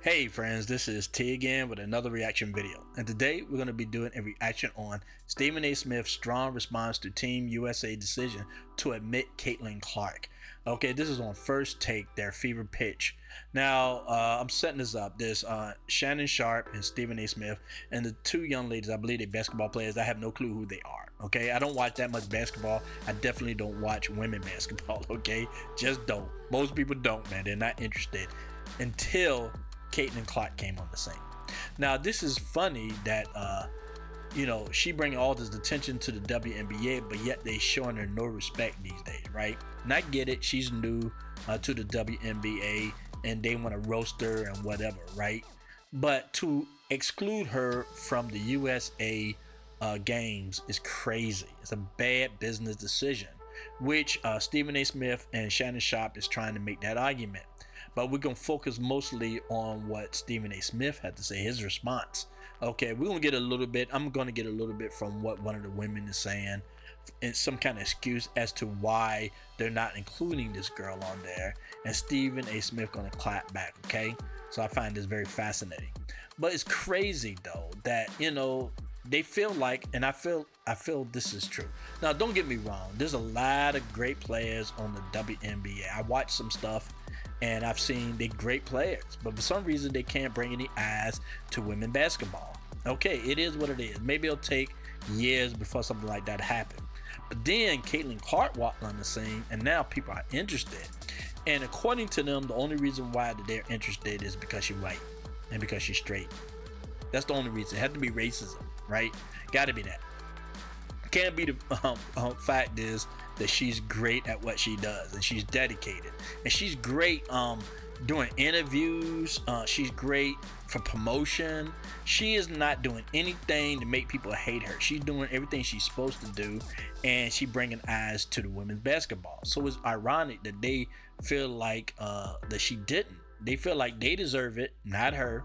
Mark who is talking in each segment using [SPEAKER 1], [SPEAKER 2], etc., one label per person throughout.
[SPEAKER 1] Hey friends, this is T again with another reaction video. And today we're going to be doing a reaction on Stephen A. Smith's strong response to Team USA decision to admit Caitlin Clark. Okay, this is on First Take, their fever pitch. Now, I'm setting this up. There's Shannon Sharpe and Stephen A. Smith, and the two young ladies, I believe they're basketball players. I have no clue who they are. Okay, I don't watch that much basketball. I definitely don't watch women basketball. Okay, just don't. Most people don't, man. They're not interested until Caitlin Clark came on the scene. Now, this is funny that she bringing all this attention to the WNBA, but yet they showing her no respect these days, right? And I get it, she's new to the WNBA, and they want to roast her and whatever, right? But to exclude her from the USA games is crazy. It's a bad business decision, which Stephen A. Smith and Shannon Sharpe is trying to make that argument. But we're going to focus mostly on what Stephen A. Smith had to say, his response. Okay, we're going to get a little bit, I'm going to get a little bit from what one of the women is saying, and some kind of excuse as to why they're not including this girl on there. And Stephen A. Smith going to clap back, okay? So I find this very fascinating. But it's crazy, though, that, they feel like, and I feel this is true. Now, don't get me wrong. There's a lot of great players on the WNBA. I watch some stuff, and I've seen they great players, but for some reason they can't bring any eyes to women basketball. Okay, it is what it is. Maybe it'll take years before something like that happens. But then Caitlin Clark walked on the scene, and now people are interested. And according to them, the only reason why they're interested is because she's white and because she's straight. That's the only reason. It had to be racism, right? Got to be that. Can't be the fact is that she's great at what she does, and she's dedicated, and she's great doing interviews. She's great for promotion. She is not doing anything to make people hate her. She's doing everything she's supposed to do, and she bringing eyes to the women's basketball. So it's ironic that they feel like that she didn't. They feel like they deserve it, not her.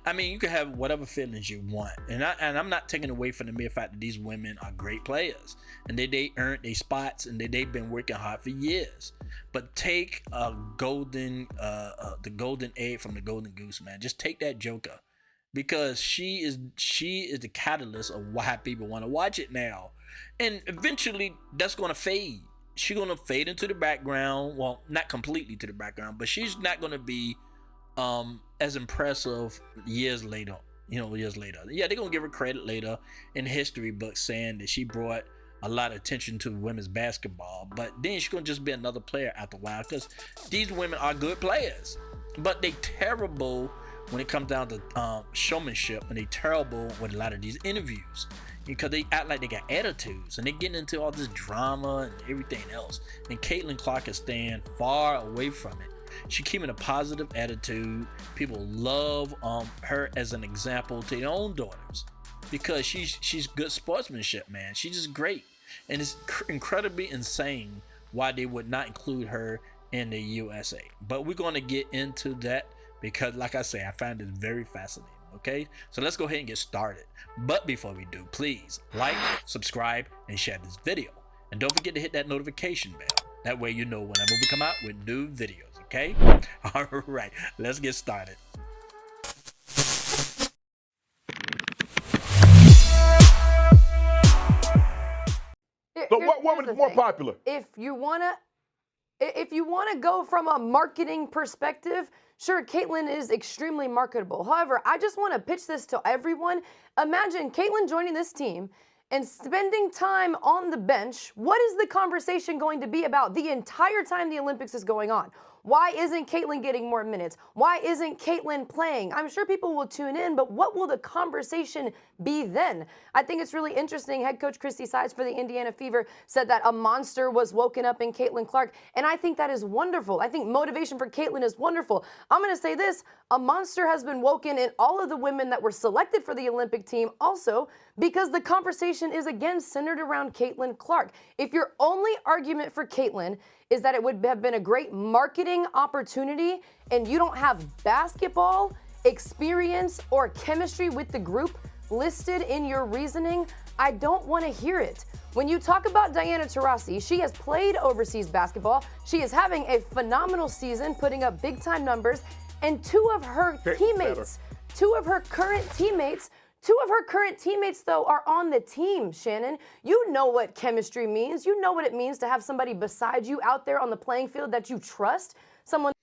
[SPEAKER 1] I mean, you can have whatever feelings you want, and I'm not taking away from the mere fact that these women are great players, and they earned their spots, and they've been working hard for years. But take the golden egg from the golden goose, man. Just take that joker, because she is the catalyst of why people want to watch it now, and eventually that's going to fade. She's going to fade into the background. Well, not completely to the background, but she's not going to be as impressive years later. Yeah, they're gonna give her credit later in history books saying that she brought a lot of attention to women's basketball, but then she's gonna just be another player after a while, because these women are good players, but they terrible when it comes down to showmanship, and they terrible with a lot of these interviews, because they act like they got attitudes, and they getting into all this drama and everything else. And Caitlin Clark is staying far away from it. She's keeping a positive attitude. People love her as an example to their own daughters, because she's good sportsmanship, man. She's just great, and it's incredibly insane why they would not include her in the USA. But we're going to get into that, because like I say, I find it very fascinating. Okay, so let's go ahead and get started. But before we do, please like, subscribe, and share this video, and don't forget to hit that notification bell. That way you know whenever we come out with new videos. Okay, all right, let's get started.
[SPEAKER 2] So what woman is more popular?
[SPEAKER 3] If you wanna go from a marketing perspective, sure, Caitlin is extremely marketable. However, I just want to pitch this to everyone. Imagine Caitlin joining this team and spending time on the bench. What is the conversation going to be about the entire time the Olympics is going on? Why isn't Caitlin getting more minutes? Why isn't Caitlin playing? I'm sure people will tune in, but what will the conversation be then? I think it's really interesting. Head coach Christy Sides for the Indiana Fever said that a monster was woken up in Caitlin Clark, and I think that is wonderful. I think motivation for Caitlin is wonderful. I'm going to say this, a monster has been woken in all of the women that were selected for the Olympic team also, because the conversation is again centered around Caitlin Clark. If your only argument for Caitlin is that it would have been a great marketing opportunity and you don't have basketball experience or chemistry with the group listed in your reasoning, I don't want to hear it. When you talk about Diana Taurasi, she has played overseas basketball. She is having a phenomenal season, putting up big time numbers. and two of her current teammates, though, are on the team, Shannon. You know what chemistry means. You know what it means to have somebody beside you out there on the playing field that you trust. Someone.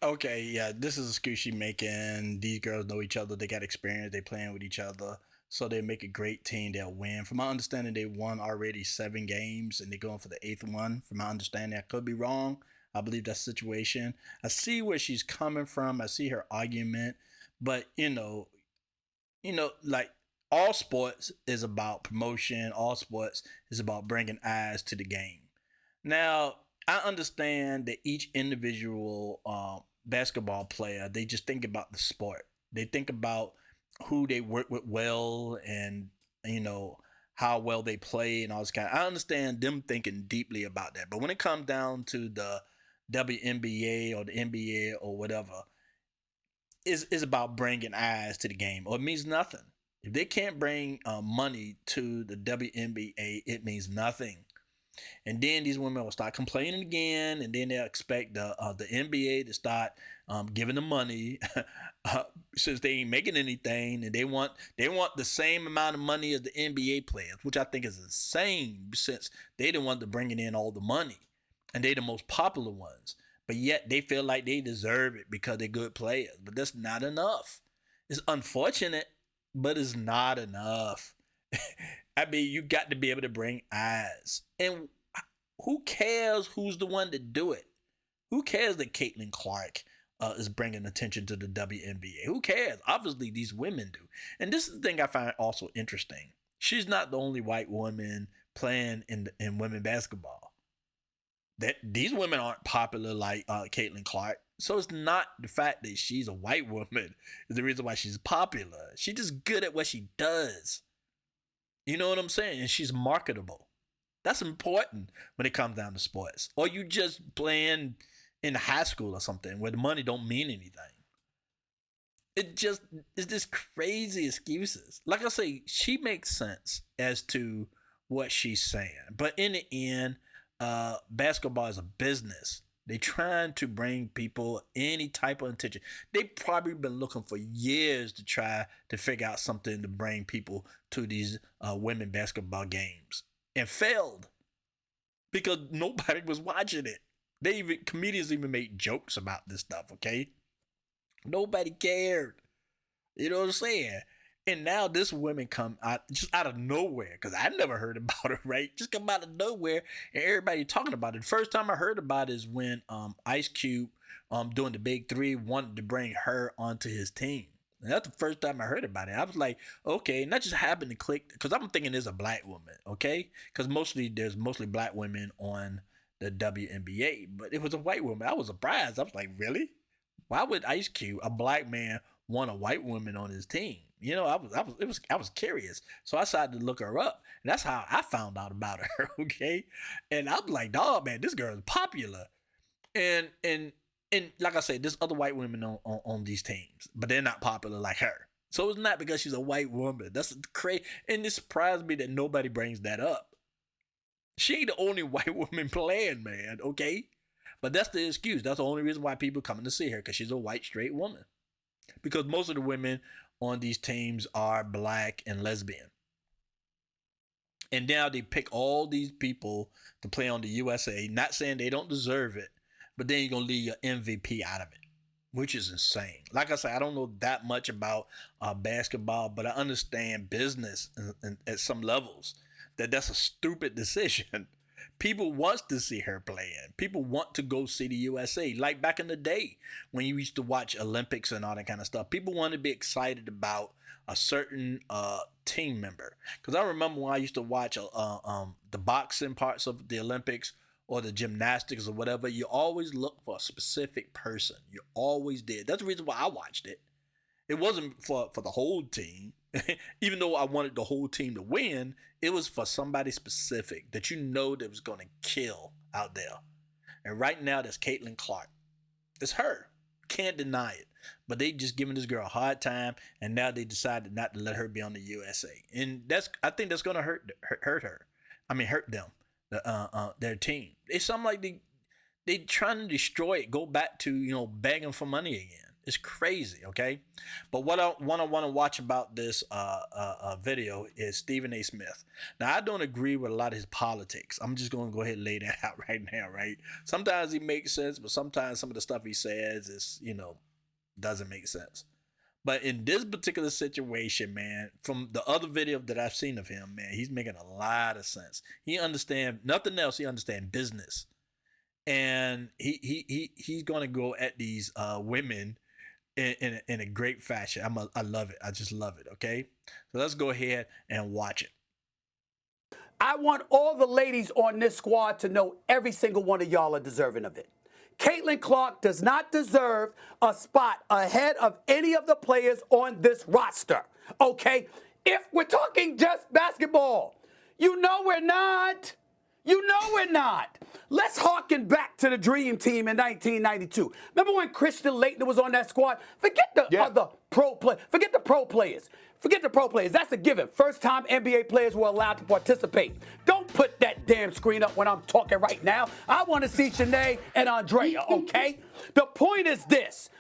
[SPEAKER 1] Okay, yeah, this is a excuse she making. These girls know each other. They got experience. They playing with each other. So they make a great team. They'll win. From my understanding, they won already 7 games, and they're going for the 8th one. From my understanding, I could be wrong. I believe that's the situation. I see where she's coming from. I see her argument. But, like, all sports is about promotion. All sports is about bringing eyes to the game. Now, I understand that each individual basketball player, they just think about the sport. They think about who they work with well, and how well they play and all this kind. I understand them thinking deeply about that. But when it comes down to the WNBA or the NBA or whatever, it's about bringing eyes to the game, or it means nothing. If they can't bring money to the WNBA, it means nothing. And then these women will start complaining again, and then they'll expect the NBA to start giving them money since they ain't making anything, and they want the same amount of money as the NBA players, which I think is insane since they the one to bringing in all the money, and they the most popular ones. But yet they feel like they deserve it because they're good players. But that's not enough. It's unfortunate, but it's not enough. I mean, you got to be able to bring eyes. And who cares who's the one to do it? Who cares that Caitlin Clark is bringing attention to the WNBA? Who cares? Obviously, these women do. And this is the thing I find also interesting. She's not the only white woman playing in women basketball. These women aren't popular like Caitlin Clark. So it's not the fact that she's a white woman is the reason why she's popular. She's just good at what she does. You know what I'm saying? And she's marketable. That's important when it comes down to sports. Or you just playing in high school or something where the money don't mean anything. It's just crazy excuses. Like I say, she makes sense as to what she's saying. But in the end, basketball is a business. They trying to bring people any type of attention. They probably been looking for years to try to figure out something to bring people to these women basketball games, and failed because nobody was watching it. Comedians even made jokes about this stuff. Okay, nobody cared. You know what I'm saying? And now this woman come out just out of nowhere, because I never heard about it, right? Just come out of nowhere and everybody talking about it. The first time I heard about it is when Ice Cube doing the Big Three wanted to bring her onto his team. And that's the first time I heard about it. I was like, okay, and that just happened to click, because I'm thinking it's a black woman, okay? Because there's mostly black women on the WNBA, but it was a white woman. I was surprised. I was like, really? Why would Ice Cube, a black man, want a white woman on his team? I was curious, so I decided to look her up, and that's how I found out about her. Okay, and I'm like, dog, man, this girl is popular, and like I said, there's other white women on these teams, but they're not popular like her. So it's not because she's a white woman. That's crazy, and it surprised me that nobody brings that up. She ain't the only white woman playing, man. Okay, but that's the excuse. That's the only reason why people coming to see her, because she's a white straight woman. Because most of the women on these teams are black and lesbian. And now they pick all these people to play on the USA, not saying they don't deserve it, but then you're going to leave your MVP out of it, which is insane. Like I said, I don't know that much about basketball, but I understand business at some levels. That's a stupid decision. People want to see her playing. People want to go see the USA. Like back in the day when you used to watch Olympics and all that kind of stuff, people want to be excited about a certain team member. Because I remember when I used to watch the boxing parts of the Olympics or the gymnastics or whatever, you always look for a specific person. You always did. That's the reason why I watched it. It wasn't for the whole team. Even though I wanted the whole team to win, it was for somebody specific that that was going to kill out there. And right now, that's Caitlin Clark. It's her. Can't deny it. But they just giving this girl a hard time, and now they decided not to let her be on the USA. And I think that's going to hurt her. I mean, hurt them, their team. It's something like they trying to destroy it. Go back to begging for money again. It's crazy, okay? But what I want to watch about this video is Stephen A. Smith. Now, I don't agree with a lot of his politics. I'm just going to go ahead and lay that out right now, right? Sometimes he makes sense, but sometimes some of the stuff he says is, doesn't make sense. But in this particular situation, man, from the other video that I've seen of him, man, he's making a lot of sense. He understands nothing else. He understands business, and he's gonna go at these women in a great fashion. I love it. I just love it. Okay, so let's go ahead and watch it.
[SPEAKER 4] I want all the ladies on this squad to know every single one of y'all are deserving of it. Caitlin Clark does not deserve a spot ahead of any of the players on this roster, okay? If we're talking just basketball, you know we're not. You know we're not. Let's harken back to the Dream Team in 1992. Remember when Christian Laettner was on that squad? Forget the other forget the pro players. Forget the pro players. That's a given. First time NBA players were allowed to participate. Don't put that damn screen up when I'm talking right now. I want to see Shanae and Andrea, okay? The point is this.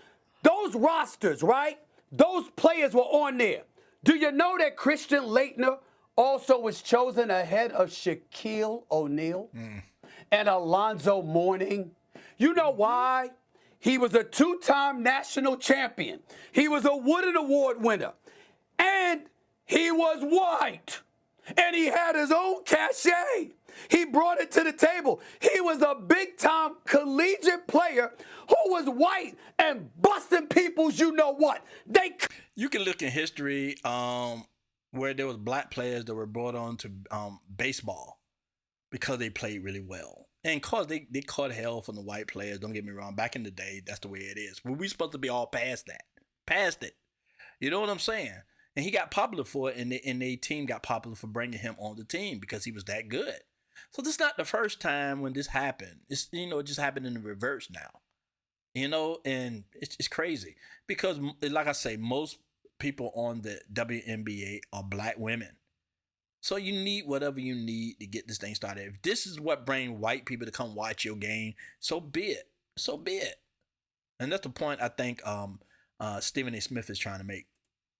[SPEAKER 4] Those rosters, right? Those players were on there. Do you know that Christian Laettner also was chosen ahead of Shaquille O'Neal and Alonzo Mourning? You know why? He was a two-time national champion. He was a Wooden Award winner. And he was white. And he had his own cachet. He brought it to the table. He was a big-time collegiate player who was white and busting people's you-know-what.
[SPEAKER 1] You can look in history where there was black players that were brought on to baseball because they played really well. And cause they caught hell from the white players, don't get me wrong. Back in the day, that's the way it is. But we're supposed to be all past that. Past it. You know what I'm saying? And he got popular for it, and the team got popular for bringing him on the team because he was that good. So this is not the first time when this happened. It's it just happened in the reverse now. And it's crazy because, like I say, most people on the WNBA are black women. So you need whatever you need to get this thing started. If this is what brings white people to come watch your game, so be it. So be it. And that's the point I think Stephen A. Smith is trying to make.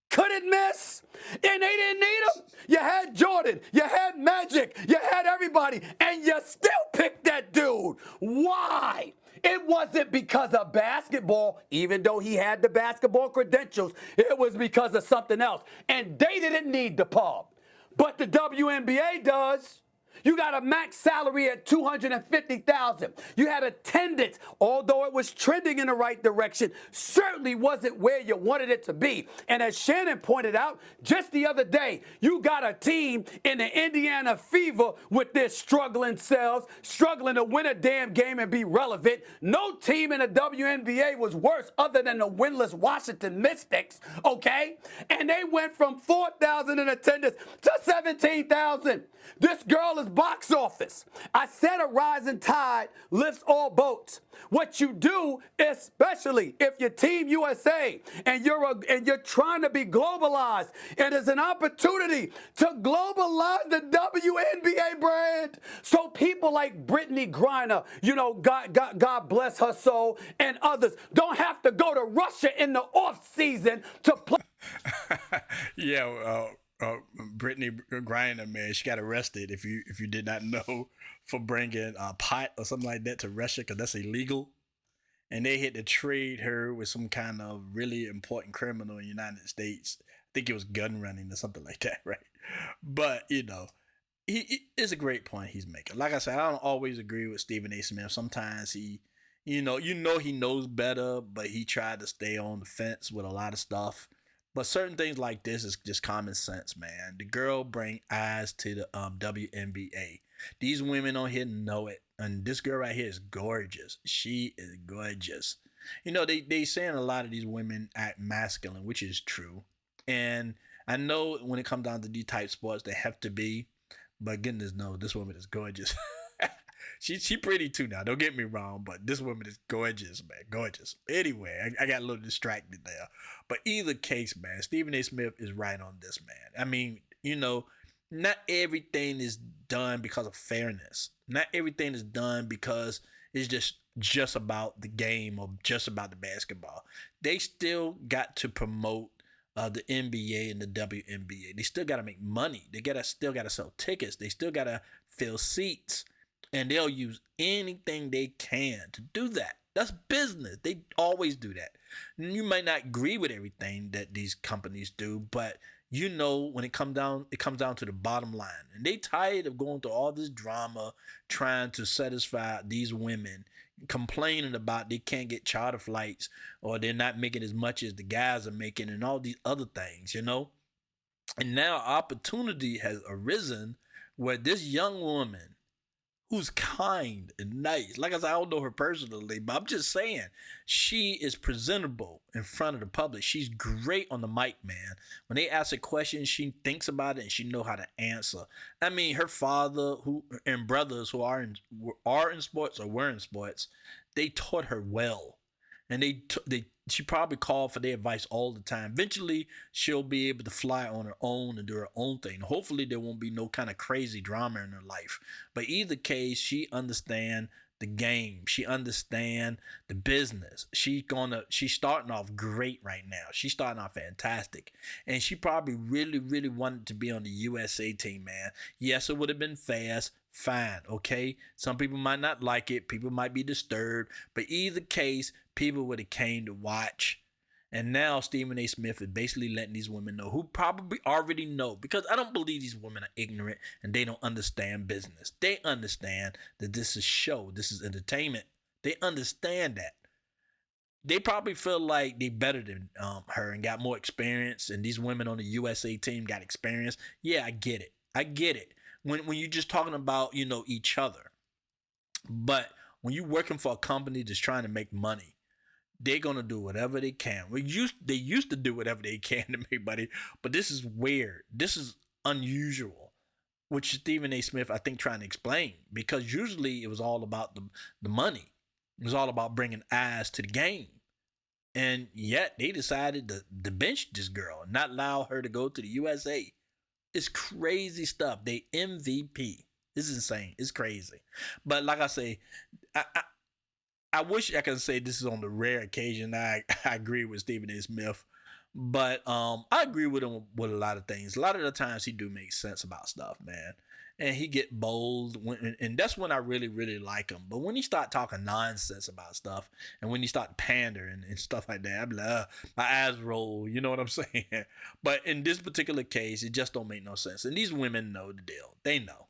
[SPEAKER 4] Couldn't miss, and they didn't need him. You had Jordan, you had Magic, you had everybody, and you still picked that dude. Why? It wasn't because of basketball, even though he had the basketball credentials. It was because of something else, and they didn't need the pub. But the WNBA does. You got a max salary at $250,000. You had attendance, although it was trending in the right direction, certainly wasn't where you wanted it to be. And as Shannon pointed out, just the other day, you got a team in the Indiana Fever with their struggling selves, struggling to win a damn game and be relevant. No team in the WNBA was worse other than the winless Washington Mystics, okay? And they went from 4,000 in attendance to 17,000. This girl is box office. I said a rising tide lifts all boats. What you do, especially if you're Team USA and you're trying to be globalized, and there's an opportunity to globalize the WNBA brand. So people like Brittany Griner, God bless her soul, and others don't have to go to Russia in the off season to play.
[SPEAKER 1] Brittany Griner, man, she got arrested, if you did not know, for bringing pot or something like that to Russia because that's illegal. And they had to trade her with some kind of really important criminal in the United States. I think it was gun running or something like that, right? But, it's a great point he's making. Like I said, I don't always agree with Stephen A. Smith. Sometimes he knows better, but he tried to stay on the fence with a lot of stuff. But certain things like this is just common sense, man. The girl bring eyes to the WNBA. These women on here know it. And this girl right here is gorgeous. She is gorgeous. They saying a lot of these women act masculine, which is true. And I know when it comes down to these type sports, they have to be. But goodness no, this woman is gorgeous. She pretty too now, don't get me wrong, but this woman is gorgeous, man, gorgeous. Anyway, I got a little distracted there. But either case, man, Stephen A. Smith is right on this, man. I mean, not everything is done because of fairness. Not everything is done because, is just about the game or just about the basketball. They still got to promote the NBA and the WNBA. They still got to make money. They still got to sell tickets. They still got to fill seats, and they'll use anything they can to do that. That's business. They always do that. You might not agree with everything that these companies do, but you know when it comes down to the bottom line. And they tired of going through all this drama trying to satisfy these women, complaining about they can't get charter flights or they're not making as much as the guys are making and all these other things, you know. And now opportunity has arisen where this young woman who's kind and nice. Like I said, I don't know her personally, but I'm just saying she is presentable in front of the public. She's great on the mic, man. When they ask a question, she thinks about it and she know how to answer. I mean, her father and brothers who are in sports or were in sports, they taught her well. And she probably called for their advice all the time. Eventually, she'll be able to fly on her own and do her own thing. Hopefully, there won't be no kind of crazy drama in her life. But either case, she understands the game. She understands the business. She's starting off great right now. She's starting off fantastic. And she probably really, really wanted to be on the USA team, man. Yes, it would have been fast. Fine, okay? Some people might not like it. People might be disturbed. But either case, people would have came to watch. And now Stephen A. Smith is basically letting these women know who probably already know. Because I don't believe these women are ignorant and they don't understand business. They understand that this is show. This is entertainment. They understand that. They probably feel like they better than her and got more experience. And these women on the USA team got experience. Yeah, I get it. I get it. When you're just talking about, you know, each other. But when you're working for a company that's trying to make money, they're going to do whatever they can. They used to do whatever they can to make money, but this is weird. This is unusual, which Stephen A. Smith, I think, trying to explain. Because usually it was all about the money. It was all about bringing eyes to the game. And yet they decided to bench this girl and not allow her to go to the USA. It's crazy stuff. They MVP. It's insane. It's crazy. But like I say, I wish I could say this is on the rare occasion. I agree with Stephen A. Smith. But I agree with him with a lot of things. A lot of the times he do make sense about stuff, man. And he get bold, and that's when I really, really like him. But when he start talking nonsense about stuff, and when he start pandering and stuff like that, I'm like, my eyes roll. You know what I'm saying? But in this particular case, it just don't make no sense. And these women know the deal. They know.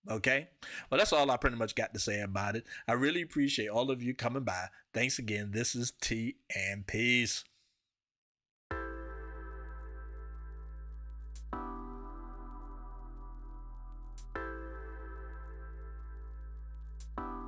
[SPEAKER 1] Okay? Well, that's all I pretty much got to say about it. I really appreciate all of you coming by. Thanks again. This is T and Peace.